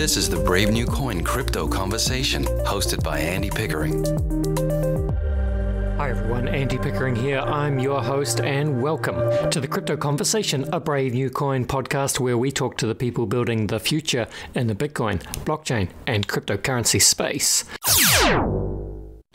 This is the Brave New Coin Crypto Conversation, hosted by Andy Pickering. Hi everyone, Andy Pickering here. I'm your host and welcome to the Crypto Conversation, a Brave New Coin podcast where we talk to the people building the future in the Bitcoin, blockchain and cryptocurrency space.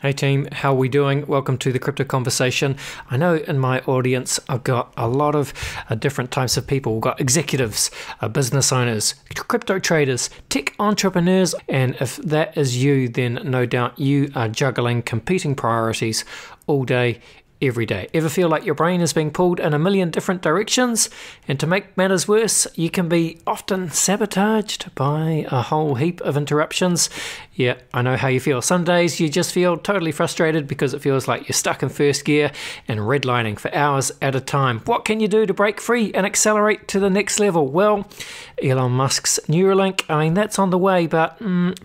Hey team, how are we doing? Welcome to the Crypto Conversation. I know in my audience I've got a lot of different types of people. We've got executives, business owners, crypto traders, tech entrepreneurs, and if that is you, then no doubt you are juggling competing priorities all day, every day. Ever feel like your brain is being pulled in a million different directions? And to make matters worse, you can be often sabotaged by a whole heap of interruptions. Yeah, I know how you feel. Some days you just feel totally frustrated because it feels like you're stuck in first gear and redlining for hours at a time. What can you do to break free and accelerate to the next level? Well, Elon Musk's Neuralink, that's on the way, but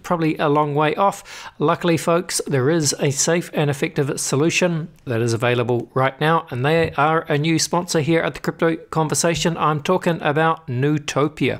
probably a long way off. Luckily, folks, there is a safe and effective solution that is available right now, and they are a new sponsor here at the Crypto Conversation. I'm talking about Nootopia.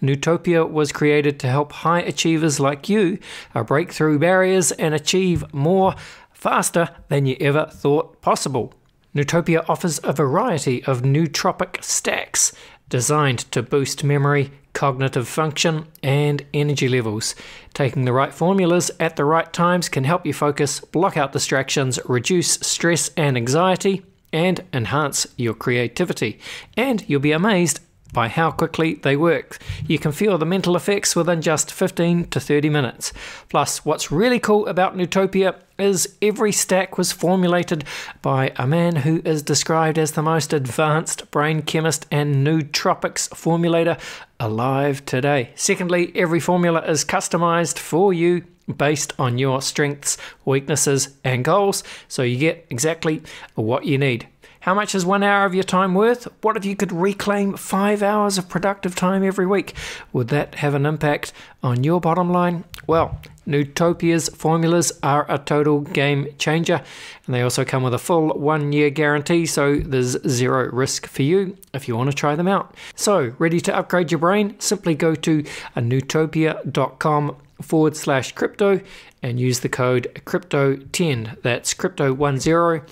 Nootopia was created to help high achievers like you break through barriers and achieve more faster than you ever thought possible. Nootopia offers a variety of nootropic stacks designed to boost memory, cognitive function, and energy levels. Taking the right formulas at the right times can help you focus, block out distractions, reduce stress and anxiety, and enhance your creativity. And you'll be amazed by how quickly they work. You can feel the mental effects within just 15 to 30 minutes. Plus, what's really cool about Nootopia is every stack was formulated by a man who is described as the most advanced brain chemist and nootropics formulator alive today. Secondly, every formula is customized for you based on your strengths, weaknesses, and goals, so you get exactly what you need. How much is 1 hour of your time worth? What if you could reclaim 5 hours of productive time every week? Would that have an impact on your bottom line? Well, Nootopia's formulas are a total game changer, and they also come with a full 1-year guarantee, so there's zero risk for you if you want to try them out. So, ready to upgrade your brain? Simply go to nootopia.com/crypto and use the code crypto10, that's crypto10,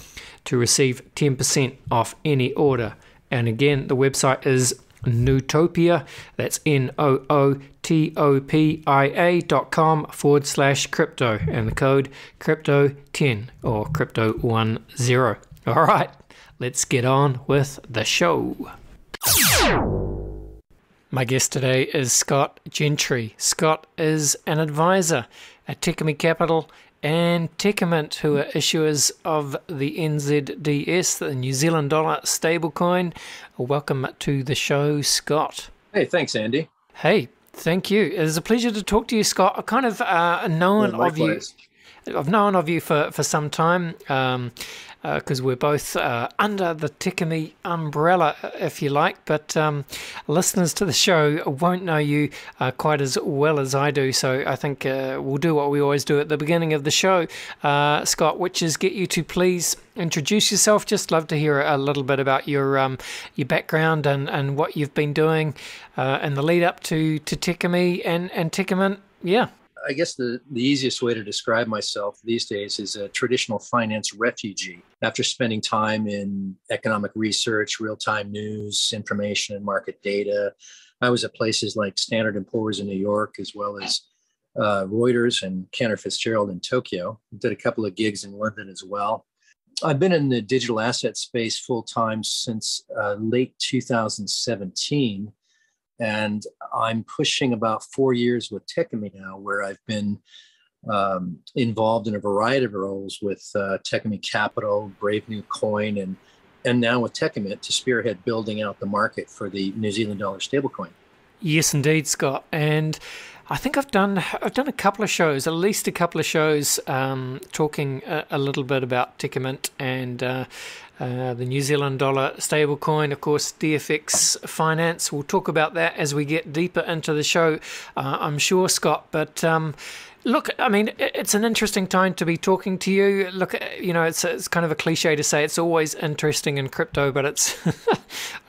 to receive 10% off any order. And again, the website is Nootopia, that's nootopia.com/crypto, and the code crypto10 or crypto10. All right, let's get on with the show. My guest today is Scott Gentry. Scott is an advisor at Techemy Capital and Techemynt, who are issuers of the NZDS, the New Zealand Dollar Stablecoin. Welcome to the show, Scott. Hey, thanks, Andy. Hey, thank you. It's a pleasure to talk to you, Scott. I've kind of known of you. I've known of you for some time, because we're both under the Techemy umbrella, if you like, but listeners to the show won't know you quite as well as I do, so I think we'll do what we always do at the beginning of the show, Scott, which is get you to please introduce yourself. Just love to hear a little bit about your background and what you've been doing in the lead up to Techemy and Techemynt. Yeah. I guess the easiest way to describe myself these days is a traditional finance refugee. After spending time in economic research, real-time news, information, and market data, I was at places like Standard & Poor's in New York, as well as Reuters and Cantor Fitzgerald in Tokyo. Did a couple of gigs in London as well. I've been in the digital asset space full-time since late 2017. And I'm pushing about 4 years with Techemy now, where I've been involved in a variety of roles with Techemy Capital, Brave New Coin, and now with Techemynt to spearhead building out the market for the New Zealand Dollar Stablecoin. Yes, indeed, Scott. And I think I've done a couple of shows, at least a couple of shows, talking a little bit about Techemynt and the New Zealand Dollar Stablecoin, of course, DFX Finance. We'll talk about that as we get deeper into the show, I'm sure, Scott. But look, it's an interesting time to be talking to you. Look, it's kind of a cliche to say it's always interesting in crypto, but it's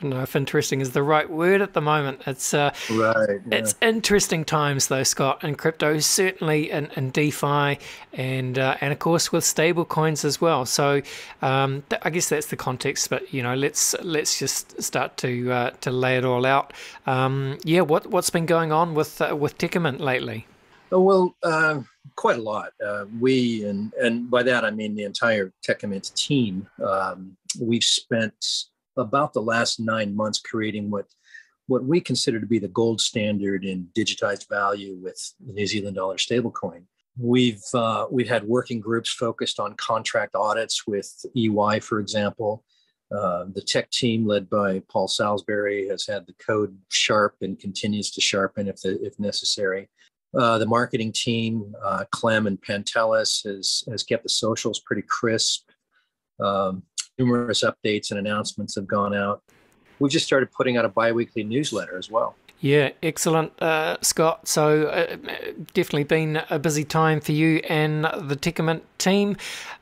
don't know if interesting is the right word at the moment. It's Right. Yeah. It's interesting times though, Scott, in crypto, certainly in DeFi, and of course with stable coins as well. So I guess that's the context. But let's just start to lay it all out. What's been going on with Techemynt lately? Oh, well, quite a lot. We, and by that I mean the entire Techemynt team, we've spent about the last 9 months creating what we consider to be the gold standard in digitized value with the New Zealand Dollar Stablecoin. We've had working groups focused on contract audits with EY, for example. The tech team led by Paul Salisbury has had the code sharp and continues to sharpen if necessary. The marketing team, Clem and Pantelis, has kept the socials pretty crisp. Numerous updates and announcements have gone out. We've just started putting out a bi-weekly newsletter as well. Yeah, excellent, Scott. So definitely been a busy time for you and the Techemynt team.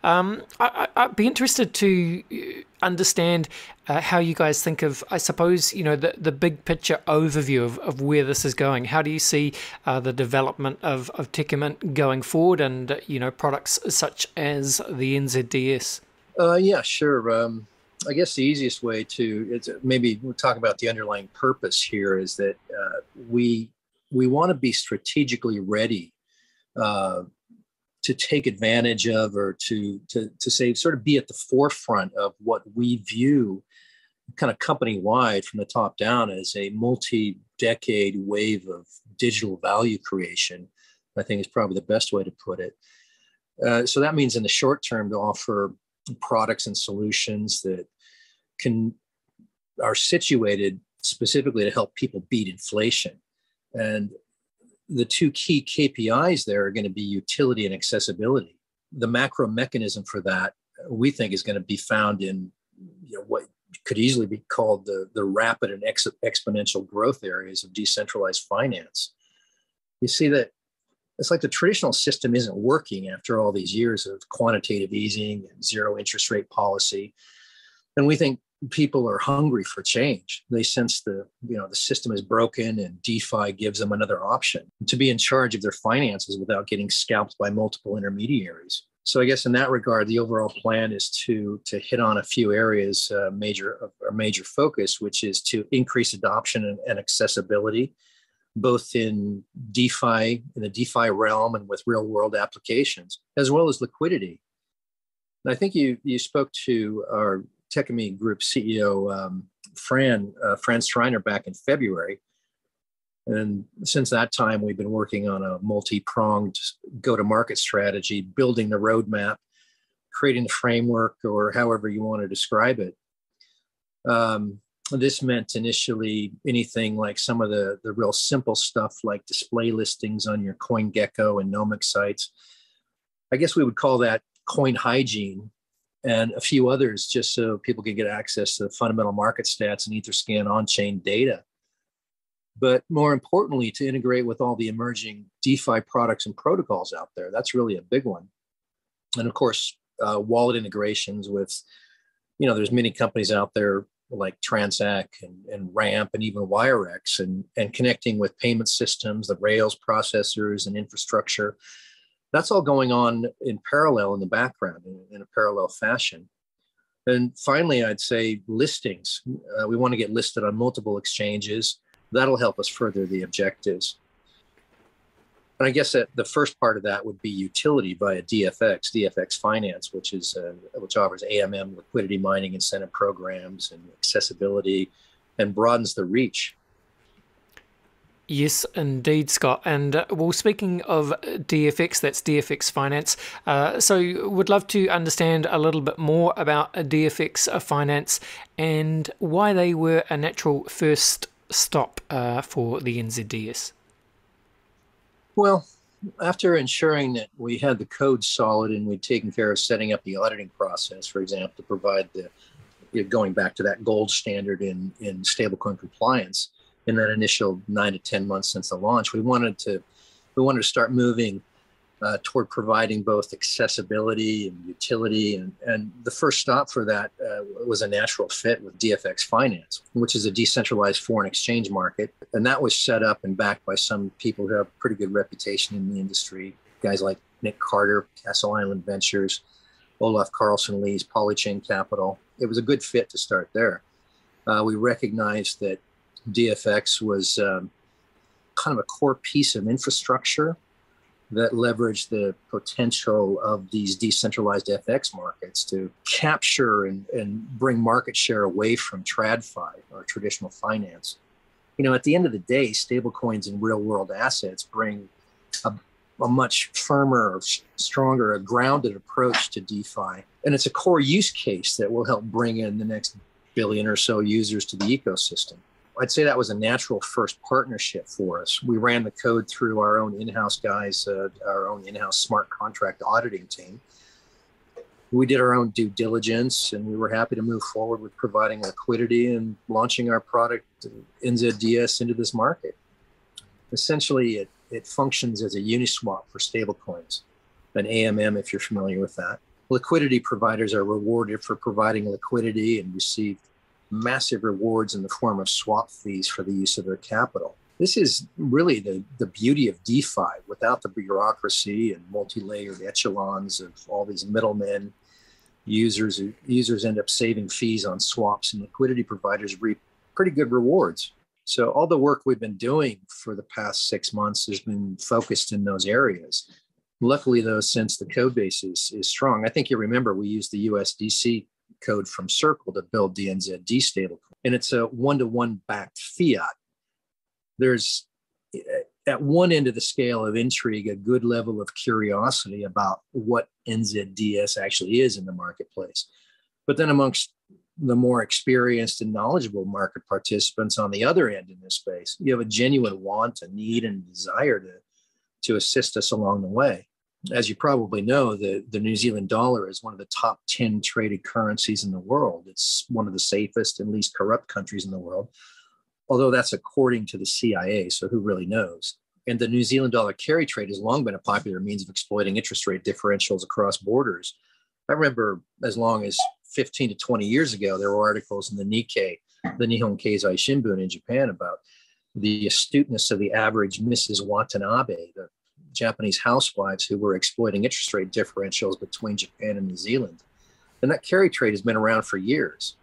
I'd be interested to understand how you guys think of, I suppose, the big picture overview of where this is going. How do you see the development of Techemynt going forward, and products such as the NZDS? Yeah, sure. I guess the easiest way to maybe we'll talk about the underlying purpose here is that we want to be strategically ready to take advantage of, or to say, sort of be at the forefront of what we view kind of company-wide from the top down as a multi-decade wave of digital value creation. I think is probably the best way to put it. So that means in the short term to offer products and solutions that are situated specifically to help people beat inflation. And the two key KPIs there are going to be utility and accessibility. The macro mechanism for that, we think, is going to be found in what could easily be called the rapid and exponential growth areas of decentralized finance. You see that it's like the traditional system isn't working after all these years of quantitative easing and zero interest rate policy. And we think people are hungry for change. They sense the system is broken, and DeFi gives them another option to be in charge of their finances without getting scalped by multiple intermediaries. So I guess in that regard, the overall plan is to hit on a few areas, major focus, which is to increase adoption and accessibility, both in DeFi, in the DeFi realm and with real world applications, as well as liquidity. And I think you spoke to our Techemy Group CEO, Fran Schreiner, back in February. And since that time, we've been working on a multi-pronged go-to-market strategy, building the roadmap, creating the framework, or however you want to describe it. This meant initially anything like some of the real simple stuff like display listings on your CoinGecko and Nomic sites. I guess we would call that coin hygiene, and a few others, just so people can get access to the fundamental market stats and Etherscan on-chain data. But more importantly, to integrate with all the emerging DeFi products and protocols out there. That's really a big one. And of course, wallet integrations with, there's many companies out there like Transact and Ramp and even WireX, and connecting with payment systems, the Rails processors and infrastructure. That's all going on in parallel in the background in a parallel fashion. And finally, I'd say listings. We want to get listed on multiple exchanges. That'll help us further the objectives. And I guess that the first part of that would be utility via DFX Finance, which offers AMM liquidity mining incentive programs and accessibility and broadens the reach. Yes, indeed, Scott. And speaking of DFX, that's DFX Finance. So would love to understand a little bit more about DFX Finance and why they were a natural first stop for the NZDS. Well, after ensuring that we had the code solid and we'd taken care of setting up the auditing process, for example, to provide going back to that gold standard in stablecoin compliance, in that initial 9 to 10 months since the launch, we wanted to start moving toward providing both accessibility and utility. And the first stop for that was a natural fit with DFX Finance, which is a decentralized foreign exchange market. And that was set up and backed by some people who have a pretty good reputation in the industry, guys like Nick Carter, Castle Island Ventures, Olaf Carlson Lee's Polychain Capital. It was a good fit to start there. We recognized that DFX was kind of a core piece of infrastructure that leveraged the potential of these decentralized FX markets to capture and bring market share away from TradFi or traditional finance. At the end of the day, stablecoins and real world assets bring a much firmer, stronger, a grounded approach to DeFi. And it's a core use case that will help bring in the next billion or so users to the ecosystem. I'd say that was a natural first partnership for us. We ran the code through our own in-house guys, our own in-house smart contract auditing team. We did our own due diligence, and we were happy to move forward with providing liquidity and launching our product NZDS into this market. Essentially, it functions as a Uniswap for stablecoins, an AMM if you're familiar with that. Liquidity providers are rewarded for providing liquidity and receive massive rewards in the form of swap fees for the use of their capital. This is really the beauty of DeFi. Without the bureaucracy and multi-layered echelons of all these middlemen, users end up saving fees on swaps, and liquidity providers reap pretty good rewards. So all the work we've been doing for the past 6 months has been focused in those areas. Luckily, though, since the code base is strong, I think you remember we used the USDC code from Circle to build the NZD stablecoin. And it's a one-to-one backed fiat. There's, at one end of the scale of intrigue, a good level of curiosity about what NZDS actually is in the marketplace. But then amongst the more experienced and knowledgeable market participants on the other end in this space, you have a genuine want, a need, and desire to assist us along the way. As you probably know, the New Zealand dollar is one of the top 10 traded currencies in the world. It's one of the safest and least corrupt countries in the world, although that's according to the CIA, so who really knows? And the New Zealand dollar carry trade has long been a popular means of exploiting interest rate differentials across borders. I remember as long as 15 to 20 years ago, there were articles in the Nikkei, the Nihon Keizai Shimbun in Japan, about the astuteness of the average Mrs. Watanabe, the Japanese housewives who were exploiting interest rate differentials between Japan and New Zealand. And that carry trade has been around for years.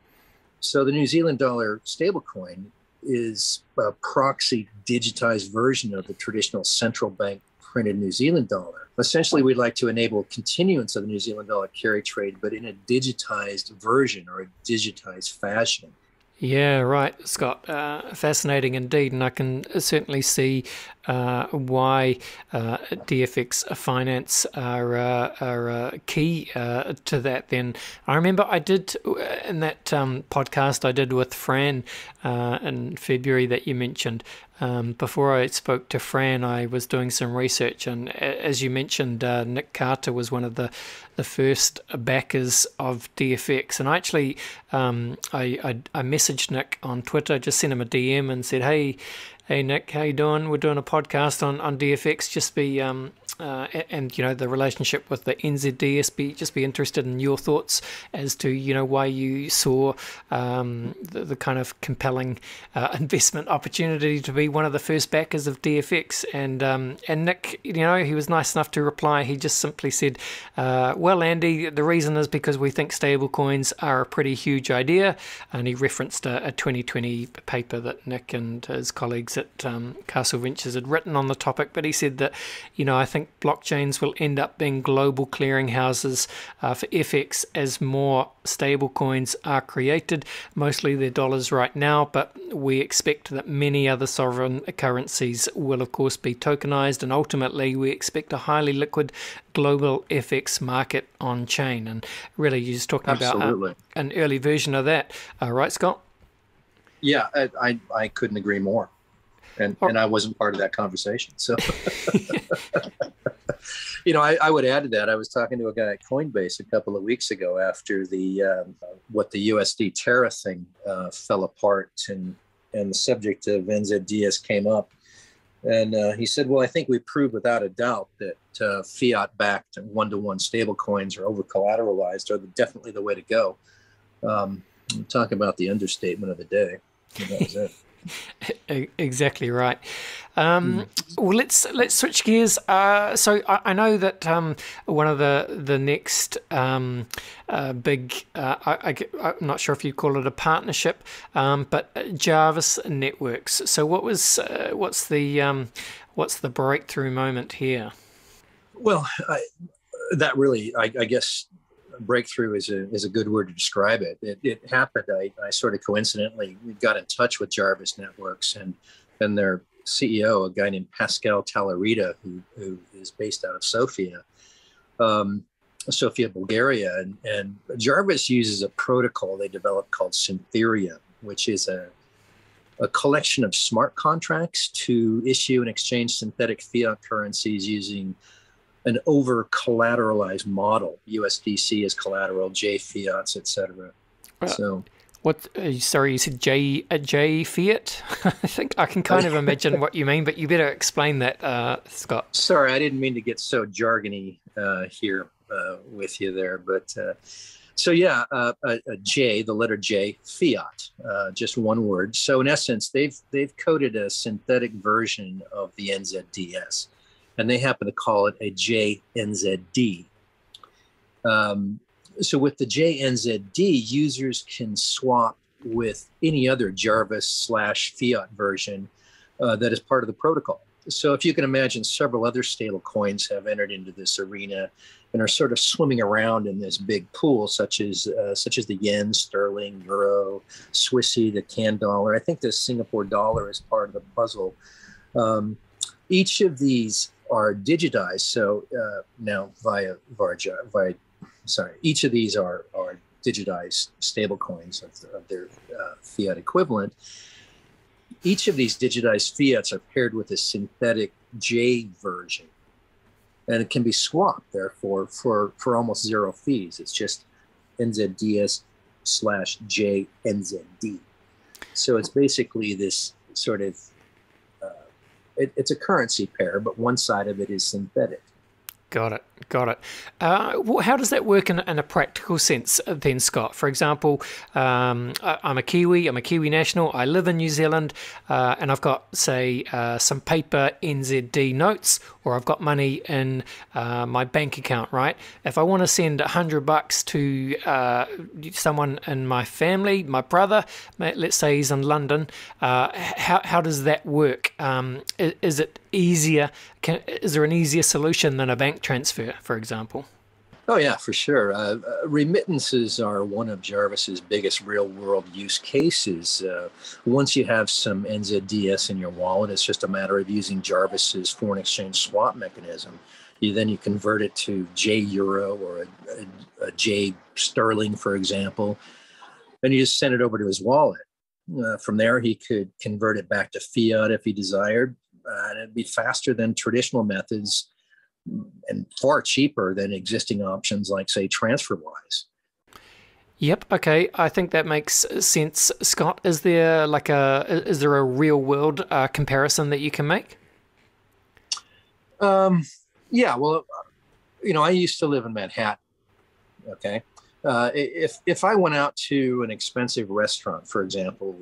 So the New Zealand dollar stablecoin is a proxy digitized version of the traditional central bank printed New Zealand dollar. Essentially, we'd like to enable continuance of the New Zealand dollar carry trade, but in a digitized version or a digitized fashion. Yeah, right, Scott. Fascinating indeed, and I can certainly see why DFX Finance are key to that. Then I remember I did in that podcast I did with Fran in February that you mentioned. Before I spoke to Fran, I was doing some research, and as you mentioned, Nick Carter was one of the first backers of DFX. And I actually, I messaged Nick on Twitter, just sent him a DM and said, hey Nick, how you doing? We're doing a podcast on DFX. Just be and the relationship with the NZDS. Just be interested in your thoughts as to why you saw the kind of compelling investment opportunity to be one of the first backers of DFX. And Nick, he was nice enough to reply. He just simply said, "Well, Andy, the reason is because we think stablecoins are a pretty huge idea." And he referenced a 2020 paper that Nick and his colleagues at Castle Ventures had written on the topic. But he said that, I think blockchains will end up being global clearinghouses for FX as more stable coins are created. Mostly they're dollars right now, but we expect that many other sovereign currencies will, of course, be tokenized, and ultimately we expect a highly liquid global FX market on chain. And really, you're just talking about an early version of that, right, Scott? Yeah, I couldn't agree more. And I wasn't part of that conversation. So, I would add to that. I was talking to a guy at Coinbase a couple of weeks ago after the what the USD Terra thing fell apart, and the subject of NZDS came up. And he said, well, I think we proved without a doubt that fiat-backed one-to-one stablecoins are over-collateralized are definitely the way to go. Talk about the understatement of the day. And that was it. Exactly right. Well, let's switch gears. So I know that one of the next big, I'm not sure if you call it a partnership, but Jarvis Networks. So what's the breakthrough moment here? Well, that really, I guess, breakthrough is a good word to describe it. It happened. I sort of coincidentally got in touch with Jarvis Networks and their CEO, a guy named Pascal Talarita, who is based out of Sofia, Bulgaria. And Jarvis uses a protocol they developed called Syntheria, which is a collection of smart contracts to issue and exchange synthetic fiat currencies using an over-collateralized model. USDC as collateral, J fiats, etc. So, what? Sorry, you said J fiat. I think I can kind of imagine what you mean, but you better explain that, Scott. Sorry, I didn't mean to get so jargony here with you there, but so yeah, a J, the letter J, fiat, just one word. So in essence, they've coded a synthetic version of the NZDS. And they happen to call it a JNZD. So with the JNZD, users can swap with any other Jarvis/fiat version that is part of the protocol. So if you can imagine, several other stable coins have entered into this arena and are sort of swimming around in this big pool, such as the yen, sterling, euro, Swissy, the CAN dollar. I think the Singapore dollar is part of the puzzle. Each of these are digitized. So now each of these are digitized stable coins of their fiat equivalent. Each of these digitized fiats are paired with a synthetic J version, and it can be swapped, therefore, for almost zero fees. It's just NZDS/JNZD. So it's basically this sort of it's a currency pair, but one side of it is synthetic. Got it. How does that work in a practical sense then, Scott? For example, I'm a Kiwi national, I live in New Zealand, and I've got, say, some paper NZD notes, or I've got money in my bank account, right? If I want to send $100 to someone in my family, my brother, let's say he's in London, how does that work? Is it easier? Is there an easier solution than a bank transfer, for example? Oh, yeah, for sure. Remittances are one of Jarvis's biggest real-world use cases. Once you have some NZDS in your wallet, it's just a matter of using Jarvis's foreign exchange swap mechanism. Then you convert it to J Euro or a J Sterling, for example, and you just send it over to his wallet. From there, he could convert it back to fiat if he desired. And it'd be faster than traditional methods and far cheaper than existing options like, say, TransferWise. Yep. Okay. I think that makes sense. Scott, is there a real world comparison that you can make? Yeah. Well, I used to live in Manhattan. Okay. If I went out to an expensive restaurant, for example,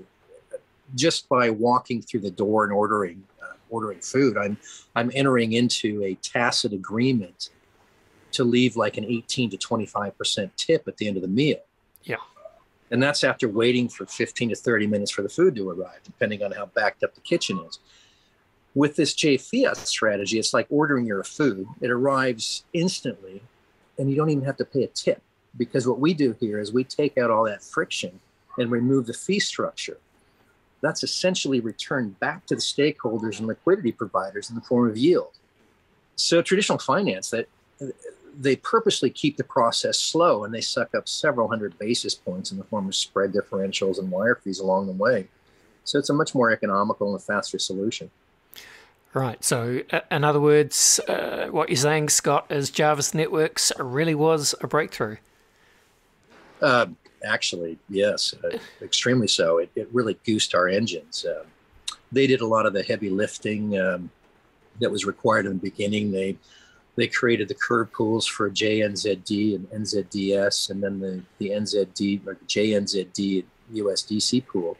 just by walking through the door and ordering food, I'm entering into a tacit agreement to leave like an 18 to 25% tip at the end of the meal. Yeah. And that's after waiting for 15 to 30 minutes for the food to arrive, depending on how backed up the kitchen is. With this J Fiat strategy, it's like ordering your food. It arrives instantly, and you don't even have to pay a tip, because what we do here is we take out all that friction and remove the fee structure. That's essentially returned back to the stakeholders and liquidity providers in the form of yield. So traditional finance, that they purposely keep the process slow, and they suck up several hundred basis points in the form of spread differentials and wire fees along the way. So it's a much more economical and faster solution. Right. So in other words, what you're saying, Scott, is Jarvis Networks really was a breakthrough. Actually, yes, extremely so. It really goosed our engines. They did a lot of the heavy lifting that was required in the beginning. They created the curve pools for JNZD and NZDS, and then the NZD or the JNZD USDC pool,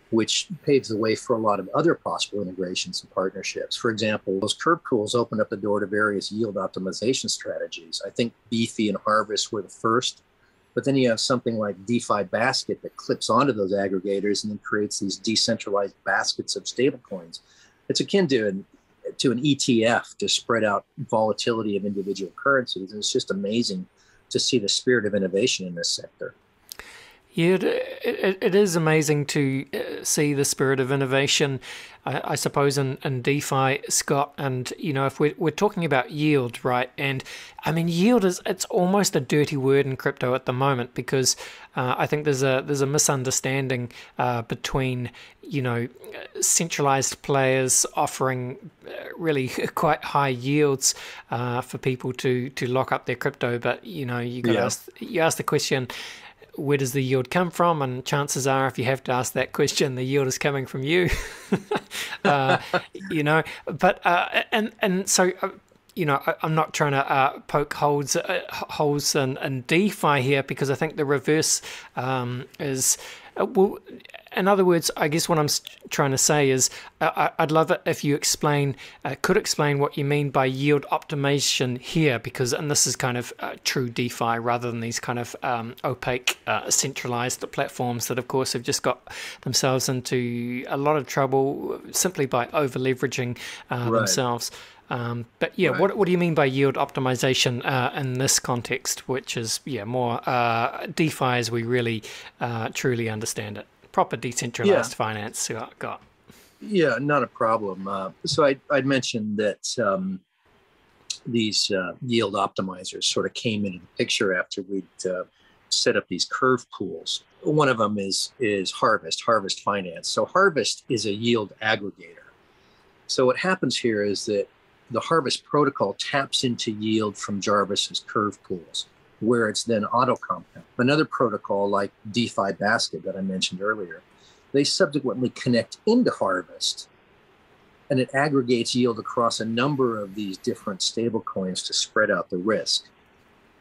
which paves the way for a lot of other possible integrations and partnerships. For example, those curve pools opened up the door to various yield optimization strategies. I think Beefy and Harvest were the first, but then you have something like DeFi Basket that clips onto those aggregators and then creates these decentralized baskets of stablecoins. It's akin to an ETF to spread out volatility of individual currencies. And it's just amazing to see the spirit of innovation in this sector. Yeah, it is amazing to see the spirit of innovation, I suppose, in DeFi, Scott. And, if we're talking about yield, right? And I mean, yield it's almost a dirty word in crypto at the moment, because I think there's a misunderstanding between, centralized players offering really quite high yields for people to lock up their crypto. But, you ask the question, where does the yield come from? And chances are, if you have to ask that question, the yield is coming from you. But so I'm not trying to poke holes in DeFi here, because I think the reverse is in other words, I guess what I'm trying to say is I'd love it if you could explain what you mean by yield optimization here, and this is kind of true DeFi rather than these kind of opaque centralized platforms that, of course, have just got themselves into a lot of trouble simply by over leveraging themselves. But yeah, right. What do you mean by yield optimization in this context, which is more DeFi as we really truly understand it? Proper decentralized finance got. Yeah, not a problem. So I'd mentioned that these yield optimizers sort of came into the picture after we'd set up these curve pools. One of them is Harvest Finance. So Harvest is a yield aggregator. So what happens here is that the Harvest protocol taps into yield from Jarvis's curve pools, where it's then auto-compound. Another protocol like DeFi Basket that I mentioned earlier, they subsequently connect into Harvest, and it aggregates yield across a number of these different stablecoins to spread out the risk.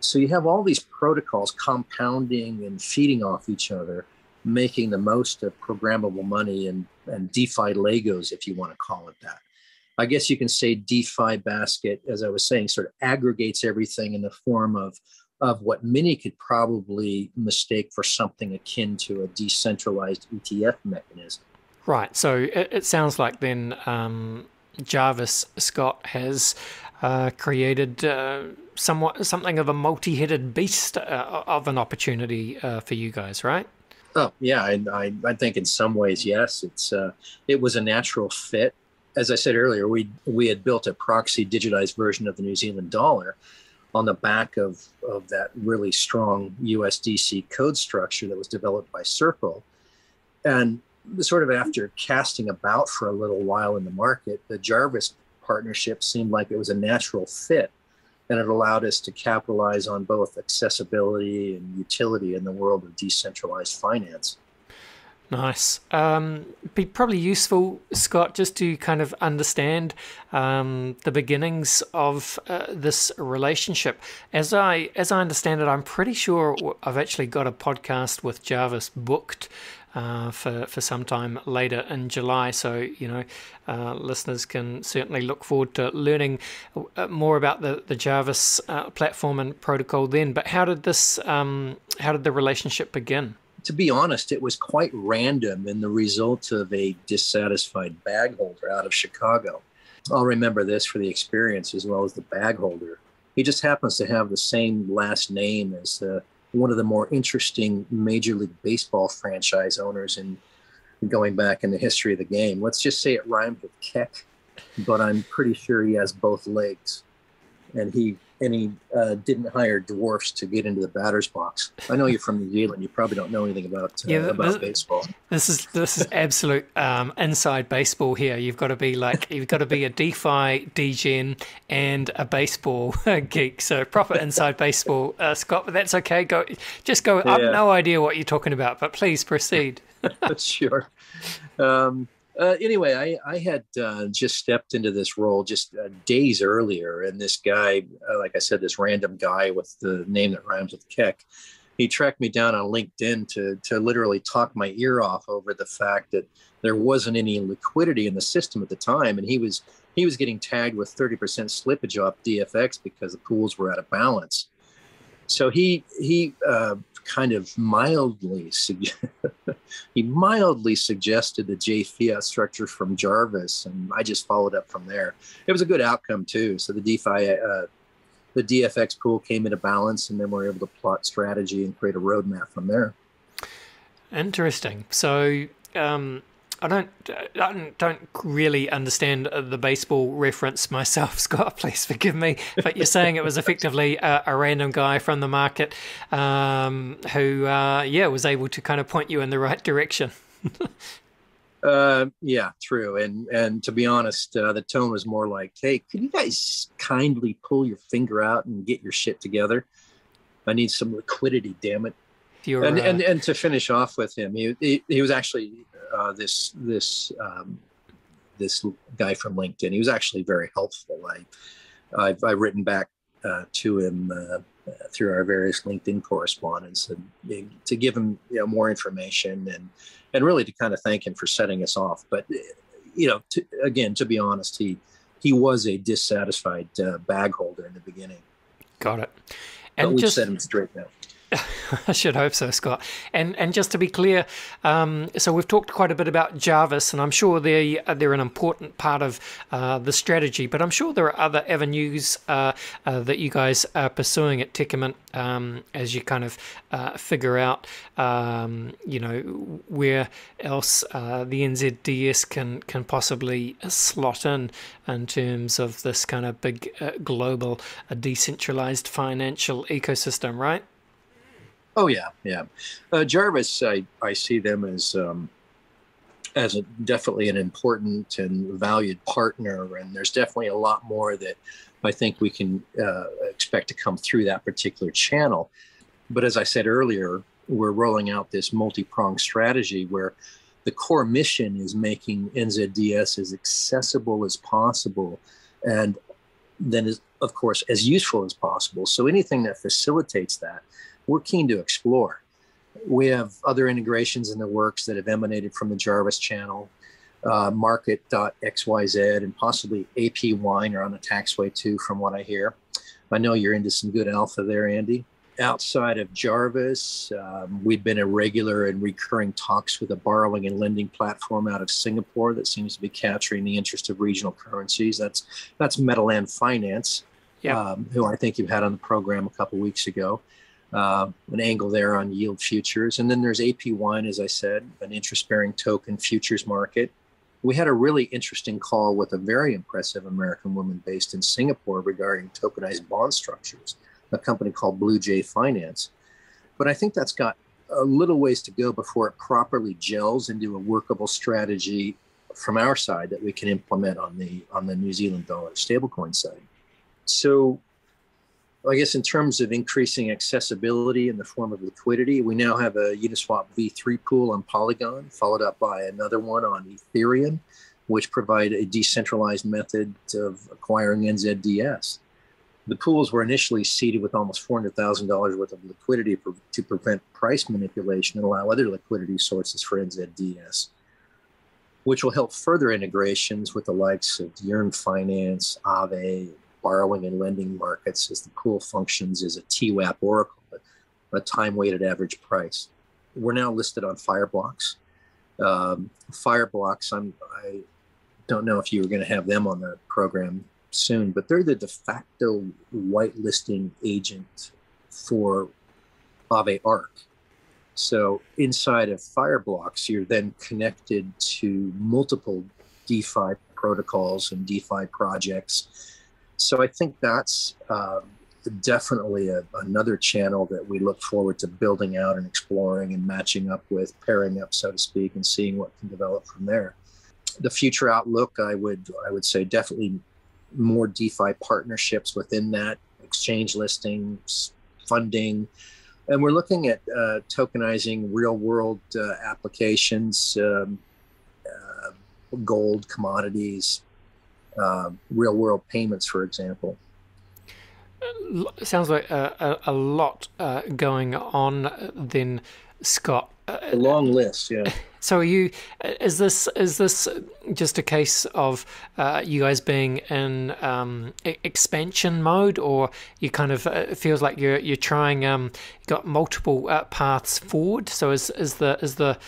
So you have all these protocols compounding and feeding off each other, making the most of programmable money and DeFi Legos, if you want to call it that. I guess you can say DeFi Basket, as I was saying, sort of aggregates everything in the form of what many could probably mistake for something akin to a decentralized ETF mechanism. Right. So it sounds like then Jarvis, Scott, has created something of a multi-headed beast of an opportunity for you guys, right? Oh, yeah. I think in some ways, yes. It was a natural fit. As I said earlier, we had built a proxy digitized version of the New Zealand dollar on the back of that really strong USDC code structure that was developed by Circle. And sort of after casting about for a little while in the market, the Jarvis partnership seemed like it was a natural fit, and it allowed us to capitalize on both accessibility and utility in the world of decentralized finance. Nice. Be probably useful, Scott, just to kind of understand the beginnings of this relationship. As I understand it, I'm pretty sure I've actually got a podcast with Jarvis booked for some time later in July. So, listeners can certainly look forward to learning more about the Jarvis platform and protocol then. But how did the relationship begin? To be honest, it was quite random and the result of a dissatisfied bag holder out of Chicago. I'll remember this for the experience as well as the bag holder. He just happens to have the same last name as one of the more interesting Major League Baseball franchise owners in going back in the history of the game. Let's just say it rhymes with Keck, but I'm pretty sure he has both legs. And he didn't hire dwarfs to get into the batter's box. I know you're from New Zealand. You probably don't know anything about baseball. This is absolute inside baseball here. You've got to be a DeFi degen and a baseball geek. So proper inside baseball, Scott. But that's okay. Go. I have no idea what you're talking about, but please proceed. Sure. Anyway, I had just stepped into this role just days earlier, and this guy, like I said, this random guy with the name that rhymes with Keck, he tracked me down on LinkedIn to literally talk my ear off over the fact that there wasn't any liquidity in the system at the time, and he was getting tagged with 30% slippage off DFX because the pools were out of balance. So he kind of mildly suggested the J Fiat structure from Jarvis, and I just followed up from there. It was a good outcome too. So the DFX pool came into balance, and then we're able to plot strategy and create a roadmap from there. Interesting. So I don't really understand the baseball reference myself, Scott. Please forgive me, but you're saying it was effectively a random guy from the market who was able to kind of point you in the right direction. Yeah, true. And to be honest, the tone was more like, "Hey, could you guys kindly pull your finger out and get your shit together? I need some liquidity, damn it." And to finish off with him, he was actually this guy from LinkedIn. He was actually very helpful. I've written back to him through our various LinkedIn correspondence, and to give him more information and really to kind of thank him for setting us off. But to be honest, he was a dissatisfied bag holder in the beginning. Got it. And but we've set him straight now. I should hope so, Scott. And just to be clear, so we've talked quite a bit about Jarvis, and I'm sure they're an important part of the strategy, but I'm sure there are other avenues that you guys are pursuing at Techemynt as you kind of figure out, where else the NZDS can possibly slot in terms of this kind of big global decentralized financial ecosystem, right? Oh yeah. Jarvis, I see them as definitely an important and valued partner, and there's definitely a lot more that I think we can expect to come through that particular channel. But as I said earlier, we're rolling out this multi-pronged strategy where the core mission is making NZDS as accessible as possible, and then, of course, as useful as possible. So anything that facilitates that, we're keen to explore. We have other integrations in the works that have emanated from the Jarvis channel, market.xyz, and possibly AP Wine are on the taxway too, from what I hear. I know you're into some good alpha there, Andy. Outside of Jarvis, we've been in regular and recurring talks with a borrowing and lending platform out of Singapore that seems to be capturing the interest of regional currencies. That's Meadowland Finance, who I think you had on the program a couple of weeks ago. An angle there on yield futures. And then there's AP Wine, as I said, an interest-bearing token futures market. We had a really interesting call with a very impressive American woman based in Singapore regarding tokenized bond structures, a company called Blue Jay Finance. But I think that's got a little ways to go before it properly gels into a workable strategy from our side that we can implement on the New Zealand Dollar Stablecoin side. So I guess in terms of increasing accessibility in the form of liquidity, we now have a Uniswap V3 pool on Polygon, followed up by another one on Ethereum, which provide a decentralized method of acquiring NZDS. The pools were initially seeded with almost $400,000 worth of liquidity to prevent price manipulation and allow other liquidity sources for NZDS, which will help further integrations with the likes of Yearn Finance, Aave, borrowing and lending markets, as the pool functions as a TWAP oracle, a time-weighted average price. We're now listed on Fireblocks. Fireblocks, I don't know if you were going to have them on the program soon, but they're the de facto whitelisting agent for Aave Arc. So inside of Fireblocks, you're then connected to multiple DeFi protocols and DeFi projects. So I think that's definitely another channel that we look forward to building out and exploring and matching up with, pairing up, so to speak, and seeing what can develop from there. The future outlook, I would say definitely more DeFi partnerships within that, exchange listings, funding, and we're looking at tokenizing real-world applications, gold, commodities, real world payments, for example. Sounds like a lot going on then, Scott. A long list, yeah. So is this just a case of you guys being in expansion mode, or you kind of it feels like you're trying you got multiple paths forward? So is the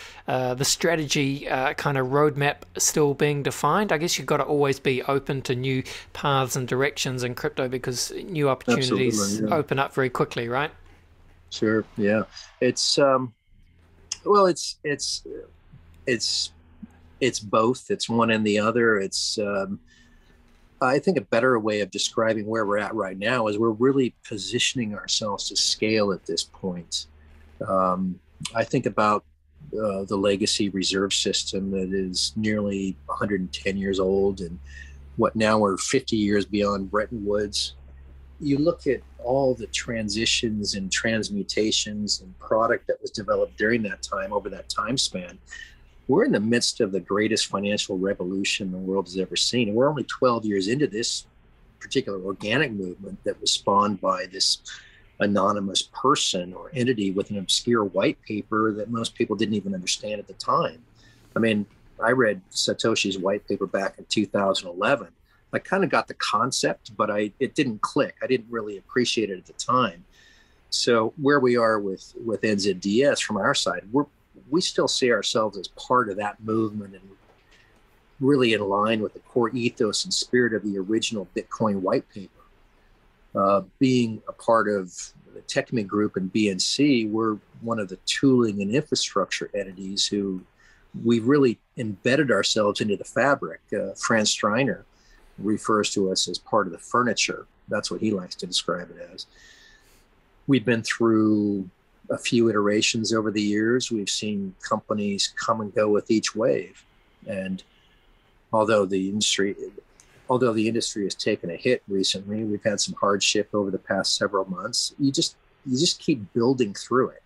strategy kind of roadmap still being defined? I guess you've got to always be open to new paths and directions in crypto, because new opportunities open up very quickly, right? Sure, yeah. It's well, it's both. It's one and the other. It's I think a better way of describing where we're at right now is we're really positioning ourselves to scale at this point. I think about the legacy reserve system that is nearly 110 years old, and what now we're 50 years beyond Bretton Woods. You look at all the transitions and transmutations and product that was developed during that time, over that time span. We're in the midst of the greatest financial revolution the world has ever seen. And we're only 12 years into this particular organic movement that was spawned by this anonymous person or entity with an obscure white paper that most people didn't even understand at the time. I mean, I read Satoshi's white paper back in 2011. I kind of got the concept, but it didn't click. I didn't really appreciate it at the time. So where we are with NZDS from our side, we still see ourselves as part of that movement and really in line with the core ethos and spirit of the original Bitcoin white paper. Being a part of the Techemy Group and BNC, we're one of the tooling and infrastructure entities who we really embedded ourselves into the fabric. Franz Streiner refers to us as part of the furniture. That's what he likes to describe it as. We've been through a few iterations over the years. We've seen companies come and go with each wave. And although the industry has taken a hit recently, we've had some hardship over the past several months. You just keep building through it.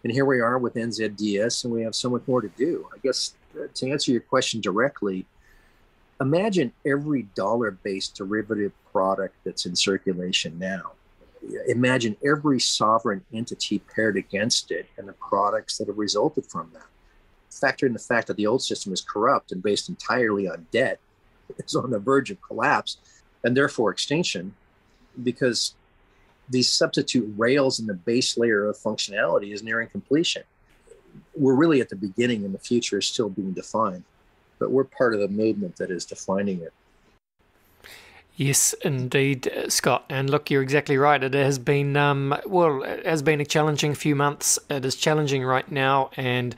And here we are with NZDS, and we have so much more to do. I guess to answer your question directly, imagine every dollar-based derivative product that's in circulation now. Imagine every sovereign entity paired against it and the products that have resulted from that. Factor in the fact that the old system is corrupt and based entirely on debt. It's on the verge of collapse and therefore extinction, because these substitute rails in the base layer of functionality is nearing completion. We're really at the beginning, and the future is still being defined. But we're part of the movement that is defining it. Yes, indeed, Scott. And look, you're exactly right. It has been, it has been a challenging few months. It is challenging right now, and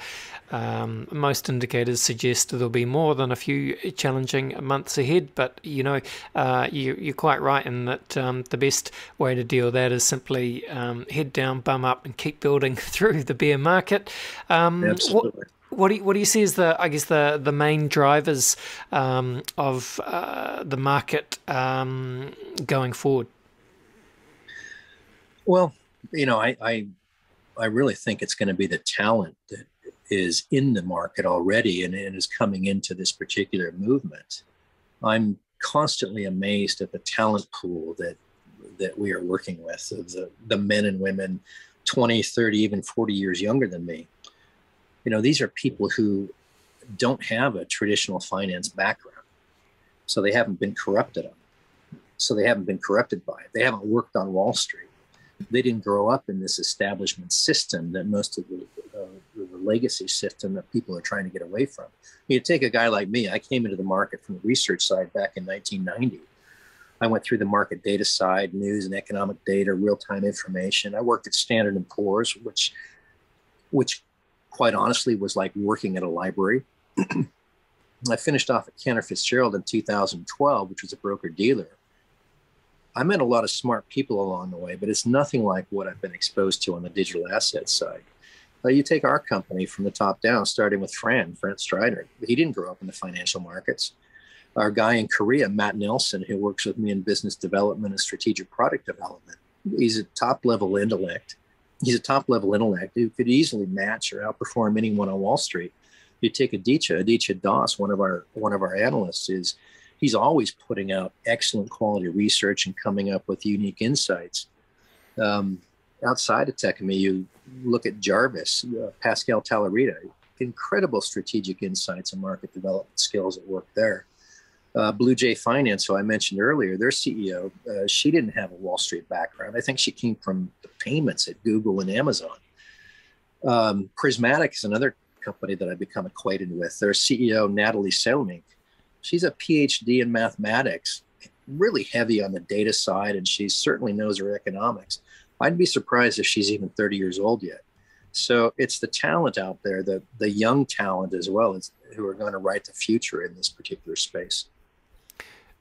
most indicators suggest there'll be more than a few challenging months ahead. But, you're quite right in that the best way to deal with that is simply head down, bum up, and keep building through the bear market. Absolutely. What do you see as the main drivers of the market going forward? Well, I really think it's going to be the talent that is in the market already and is coming into this particular movement. I'm constantly amazed at the talent pool that we are working with, of the men and women 20, 30, even 40 years younger than me. These are people who don't have a traditional finance background. So they haven't been corrupted on it. So they haven't been corrupted by it. They haven't worked on Wall Street. They didn't grow up in this establishment system that most of the legacy system that people are trying to get away from. You take a guy like me. I came into the market from the research side back in 1990. I went through the market data side, news and economic data, real-time information. I worked at Standard & Poor's, which quite honestly was like working at a library. I finished off at Cantor Fitzgerald in 2012, which was a broker-dealer. I met a lot of smart people along the way, but it's nothing like what I've been exposed to on the digital asset side. You take our company from the top down, starting with Franz Streiner. He didn't grow up in the financial markets. Our guy in Korea, Matt Nelson, who works with me in business development and strategic product development. He's a top-level intellect. He's a top-level intellect who could easily match or outperform anyone on Wall Street. You take Aditya Das, one of our analysts, he's always putting out excellent quality research and coming up with unique insights. Outside of Techemy, you look at Jarvis, Pascal Talarita, incredible strategic insights and market development skills at work there. Blue Jay Finance, who I mentioned earlier, their CEO, she didn't have a Wall Street background. I think she came from the payments at Google and Amazon. Prismatic is another company that I've become acquainted with. Their CEO, Natalie Selmink, she's a PhD in mathematics, really heavy on the data side, and she certainly knows her economics. I'd be surprised if she's even 30 years old yet. So it's the talent out there, the young talent as well, as who are going to write the future in this particular space.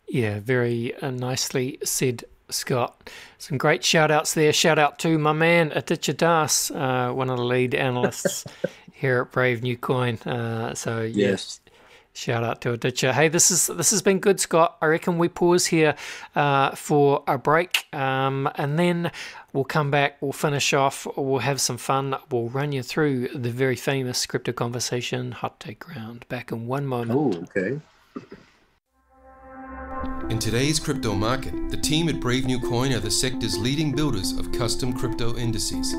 Yeah, very nicely said, Scott. Some great shout outs there. Shout out to my man, Aditya Das, one of the lead analysts here at Brave New Coin. So yes. Shout out to Aditya. Hey, this has been good, Scott. I reckon we pause here for a break, and then we'll come back, we'll finish off, we'll have some fun, we'll run you through the very famous Crypto Conversation Hot Take Round. Back in one moment. Oh, okay. In today's crypto market, the team at Brave New Coin are the sector's leading builders of custom crypto indices.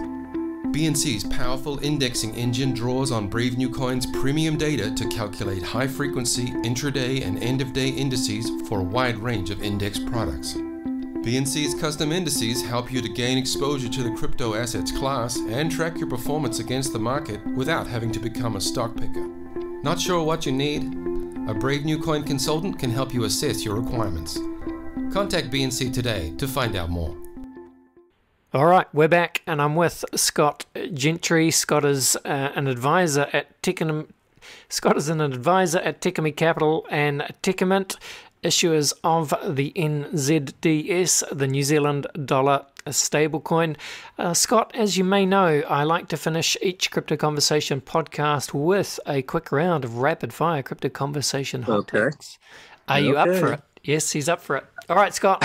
BNC's powerful indexing engine draws on Brave New Coin's premium data to calculate high-frequency intraday and end-of-day indices for a wide range of index products. BNC's custom indices help you to gain exposure to the crypto assets class and track your performance against the market without having to become a stock picker. Not sure what you need? A Brave New Coin consultant can help you assess your requirements. Contact BNC today to find out more. All right, we're back, and I'm with Scott Gentry. Scott is an advisor at Techemy Capital and Techemynt, issuers of the NZDS, the New Zealand Dollar Stablecoin. Scott, as you may know, I like to finish each Crypto Conversation podcast with a quick round of rapid-fire Crypto Conversation hot takes. Are you up for it? Yes, he's up for it. All right, Scott.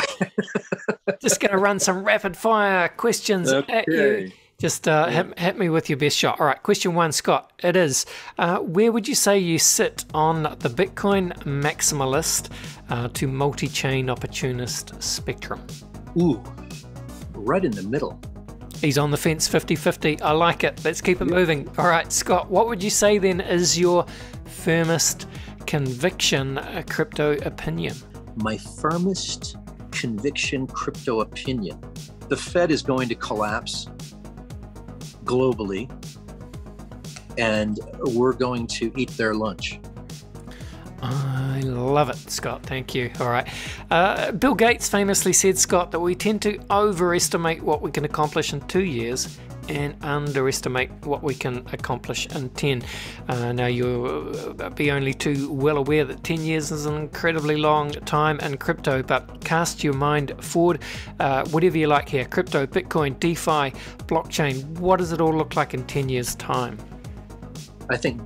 Just going to run some rapid-fire questions at you. Just hit me with your best shot. All right, question one, Scott. It is, where would you say you sit on the Bitcoin maximalist to multi-chain opportunist spectrum? Ooh, right in the middle. He's on the fence, 50-50. I like it. Let's keep it moving. All right, Scott, what would you say then is your firmest conviction crypto opinion? My firmest conviction crypto opinion. The Fed is going to collapse globally, and we're going to eat their lunch. I love it, Scott. Thank you. All right. Bill Gates famously said, Scott, that we tend to overestimate what we can accomplish in 2 years and underestimate what we can accomplish in 10. Now, you'll be only too well aware that 10 years is an incredibly long time in crypto, but cast your mind forward. Whatever you like here, crypto, Bitcoin, DeFi, blockchain, what does it all look like in 10 years' time? I think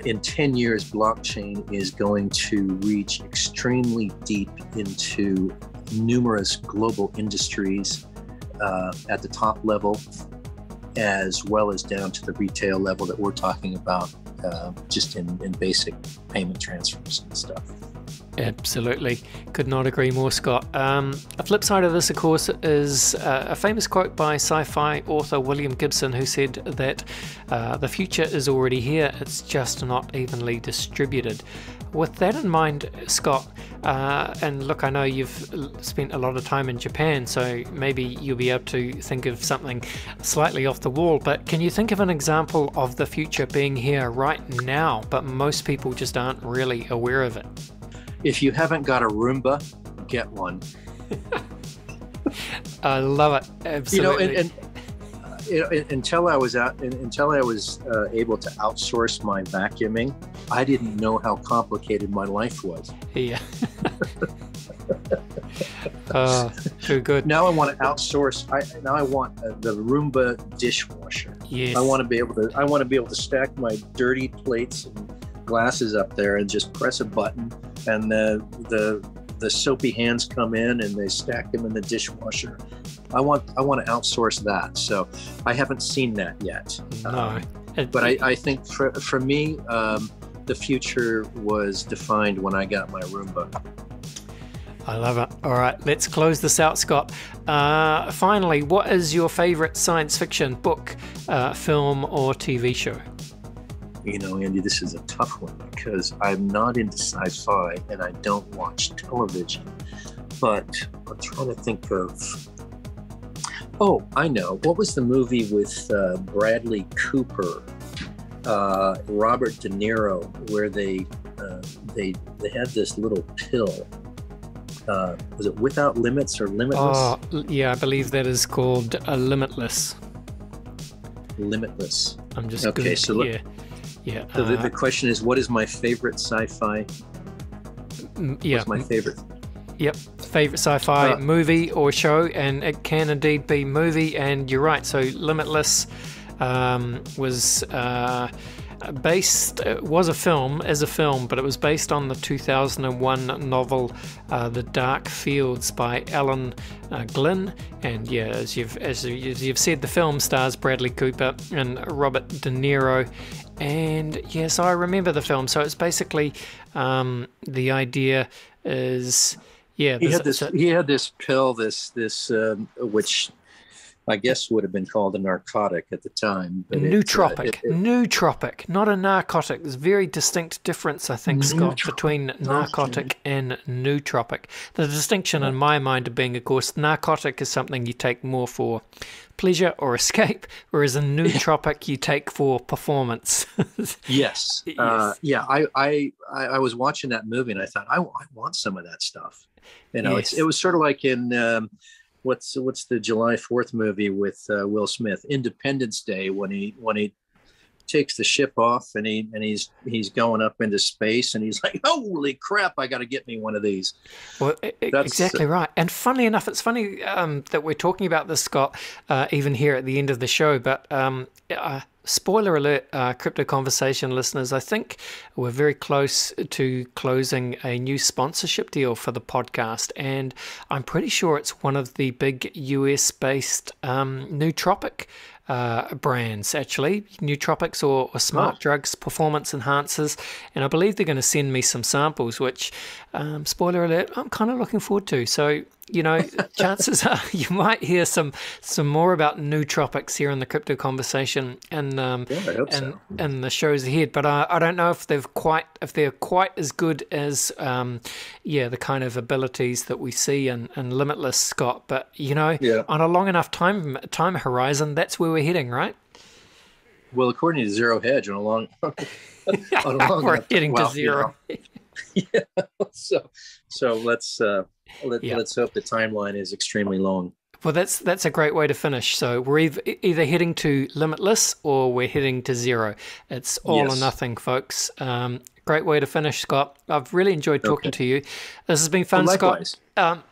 in 10 years, blockchain is going to reach extremely deep into numerous global industries at the top level, as well as down to the retail level that we're talking about, just in basic payment transfers and stuff. Absolutely. Could not agree more, Scott. A flip side of this, of course, is a famous quote by sci-fi author William Gibson, who said that the future is already here, it's just not evenly distributed. With that in mind, Scott, and look, I know you've spent a lot of time in Japan, so maybe you'll be able to think of something slightly off the wall, but can you think of an example of the future being here right now, but most people just aren't really aware of it? If you haven't got a Roomba, get one. I love it. Absolutely. Until I was able to outsource my vacuuming, I didn't know how complicated my life was. Yeah. Too good. Now I want to outsource. Now I want the Roomba dishwasher. Yes. I want to be able to stack my dirty plates and glasses up there and just press a button, and the soapy hands come in and they stack them in the dishwasher. I want to outsource that. So I haven't seen that yet. No. But I think for me, the future was defined when I got my Roomba. I love it. All right, let's close this out, Scott. Finally, what is your favorite science fiction book, film, or TV show? You know, Andy, this is a tough one because I'm not into sci-fi and I don't watch television. But I'm trying to think of... Oh, I know. What was the movie with Bradley Cooper, Robert De Niro, where they had this little pill? Was it Without Limits or Limitless? Oh, yeah, I believe that is called Limitless. Limitless. I'm just okay. Good. So yeah. So the question is, what is my favorite sci-fi? Yeah. What's my favorite? Yep, favorite sci-fi movie or show, and it can indeed be movie. And you're right. So Limitless was based. It was a film, but it was based on the 2001 novel The Dark Fields by Alan Glynn. And yeah, as you've said, the film stars Bradley Cooper and Robert De Niro. And yes, I remember the film. So it's basically the idea is. Yeah, he had this pill, which I guess would have been called a narcotic at the time. But Nootropic, not a narcotic. There's a very distinct difference, I think, Scott, between narcotic and nootropic. The distinction in my mind being, of course, narcotic is something you take more for pleasure or escape, whereas a nootropic you take for performance. Yes. Yeah. I was watching that movie and I thought, I want some of that stuff. You know, yes. It was sort of like in what's the July 4th movie with Will Smith, Independence Day, when he takes the ship off and he's going up into space and he's like, holy crap, I got to get me one of these. Well, exactly right. And funnily enough, it's funny that we're talking about this, Scott, even here at the end of the show, but spoiler alert, Crypto Conversation listeners, I think we're very close to closing a new sponsorship deal for the podcast, and I'm pretty sure it's one of the big US-based Nootropic brands, actually, nootropics or smart drugs, performance enhancers, and I believe they're going to send me some samples, which, spoiler alert, I'm kind of looking forward to. So, you know, chances are you might hear some more about nootropics here in the Crypto Conversation and and the shows ahead. But I don't know if they're quite as good as the kind of abilities that we see in Limitless, Scott. But you know, on a long enough time horizon, that's where we're heading, right? Well, according to Zero Hedge, we're heading to zero. You know, so let's hope the timeline is extremely long. Well, that's a great way to finish. So we're either heading to Limitless or we're heading to zero. It's all or nothing, folks. Great way to finish, Scott. I've really enjoyed talking to you. This has been fun, Scott.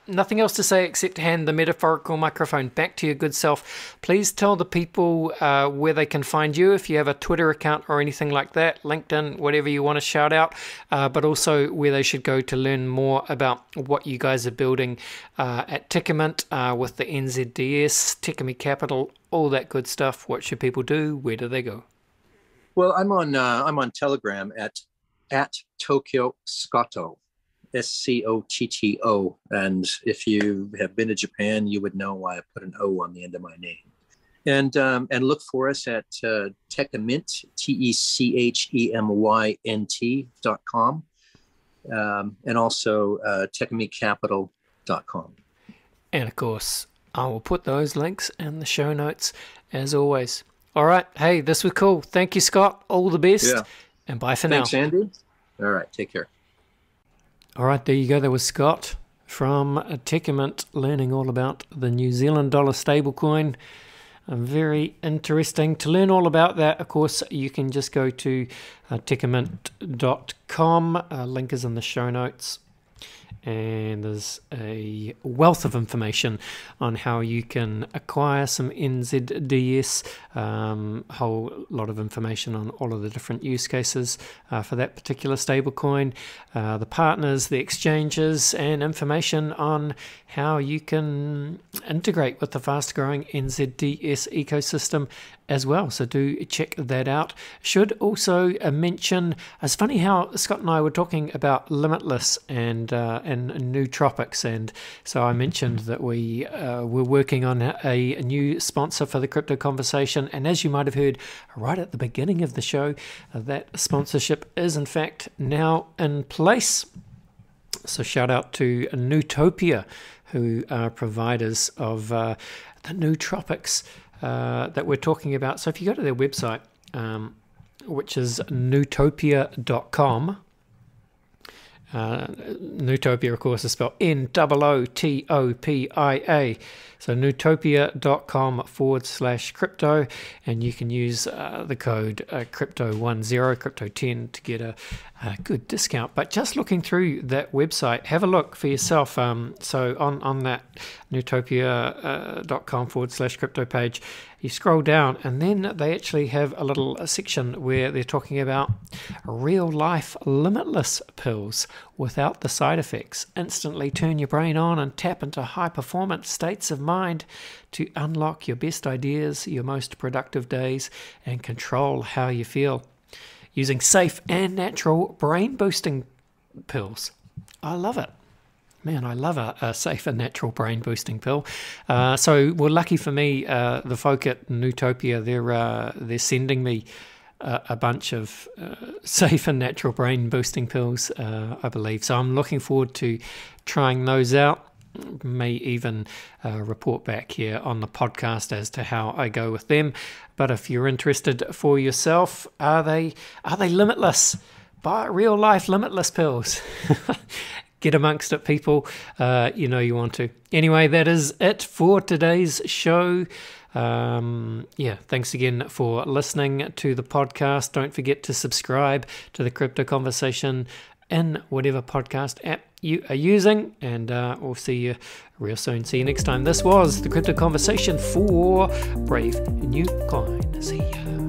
Nothing else to say except to hand the metaphorical microphone back to your good self. Please tell the people where they can find you, if you have a Twitter account or anything like that, LinkedIn, whatever you want to shout out, but also where they should go to learn more about what you guys are building at Techemynt with the NZDS, Techemy Capital, all that good stuff. What should people do? Where do they go? Well, I'm on Telegram at Tokyo Scotto, SCOTTO, and if you have been to Japan, you would know why I put an O on the end of my name. And look for us at Techemynt, TECHEMYNT.com, and also TechemyCapital.com. And of course, I will put those links in the show notes as always. All right, hey, this was cool. Thank you, Scott. All the best. Yeah. And bye for Thanks, now. Andy. All right, take care. All right, there you go. That was Scott from Techemynt, learning all about the New Zealand Dollar Stablecoin. Very interesting. To learn all about that, of course, you can just go to techemynt.com. Link is in the show notes. And there's a wealth of information on how you can acquire some NZDS, a whole lot of information on all of the different use cases for that particular stablecoin, the partners, the exchanges, and information on how you can integrate with the fast-growing NZDS ecosystem as well. So do check that out. Should also mention, it's funny how Scott and I were talking about Limitless and Nootropics, and so I mentioned that we were working on a new sponsor for the Crypto Conversation, and as you might have heard right at the beginning of the show, that sponsorship is in fact now in place. So shout out to Nootopia, who are providers of the Nootropics that we're talking about. So if you go to their website, which is nootopia.com, Nootopia, of course, is spelled Nootopia. So nootopia.com/crypto, and you can use the code crypto10, crypto10 to get a good discount. But just looking through that website, have a look for yourself. So on that nootopia.com/crypto page, you scroll down, and then they actually have a little section where they're talking about real life limitless pills without the side effects. Instantly turn your brain on and tap into high performance states of mind to unlock your best ideas, your most productive days, and control how you feel. Using safe and natural brain boosting pills. I love it. Man, I love a safe and natural brain boosting pill. So, well, lucky for me, the folk at Nootopia, they're sending me a bunch of safe and natural brain boosting pills, I believe. So I'm looking forward to trying those out. May even report back here on the podcast as to how I go with them. But if you're interested for yourself, are they limitless? Buy real life limitless pills. Get amongst it, people. You know you want to. Anyway, that is it for today's show. Thanks again for listening to the podcast. Don't forget to subscribe to the Crypto Conversation in whatever podcast app you are using, and we'll see you real soon. See you next time. This was the Crypto Conversation for Brave New Coin. See ya.